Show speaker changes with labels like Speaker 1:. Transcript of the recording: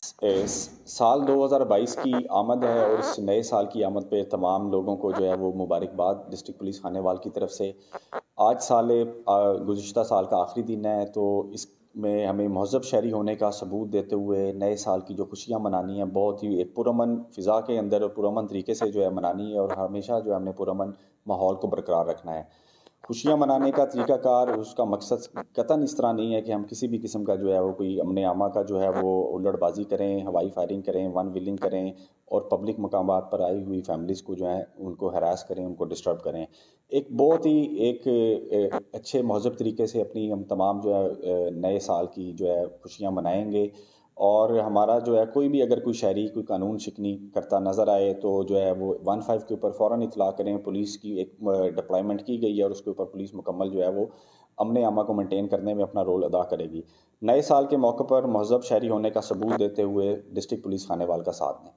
Speaker 1: سال 2022 کی آمد ہے اور اس نئے سال کی آمد پہ تمام لوگوں کو جو ہے وہ مبارکباد ڈسٹرکٹ پولیس خانے وال کی طرف سے۔ آج گزشتہ سال کا آخری دن ہے، تو اس میں ہمیں مہذب شہری ہونے کا ثبوت دیتے ہوئے نئے سال کی جو خوشیاں منانی ہیں بہت ہی ایک پرامن فضا کے اندر اور پرامن طریقے سے جو ہے منانی ہے، اور ہمیشہ جو ہے ہم نے پرامن ماحول کو برقرار رکھنا ہے۔ خوشیاں منانے کا طریقہ کار، اس کا مقصد قطعاً اس طرح نہیں ہے کہ ہم کسی بھی قسم کا جو ہے وہ کوئی امن عامہ کا جو ہے وہ ہلڑ بازی کریں، ہوائی فائرنگ کریں، ون ویلنگ کریں اور پبلک مقامات پر آئی ہوئی فیملیز کو جو ہے ان کو ہراس کریں، ان کو ڈسٹرب کریں۔ ایک بہت ہی ایک اچھے مہذب طریقے سے اپنی ہم تمام جو ہے نئے سال کی جو ہے خوشیاں منائیں گے، اور ہمارا جو ہے کوئی بھی اگر کوئی شہری کوئی قانون شکنی کرتا نظر آئے تو جو ہے وہ 15 کے اوپر فوراً اطلاع کریں۔ پولیس کی ایک ڈپلائمنٹ کی گئی ہے اور اس کے اوپر پولیس مکمل جو ہے وہ امن عامہ کو مینٹین کرنے میں اپنا رول ادا کرے گی۔ نئے سال کے موقع پر مہذب شہری ہونے کا ثبوت دیتے ہوئے ڈسٹرکٹ پولیس خانے وال کا ساتھ دیں۔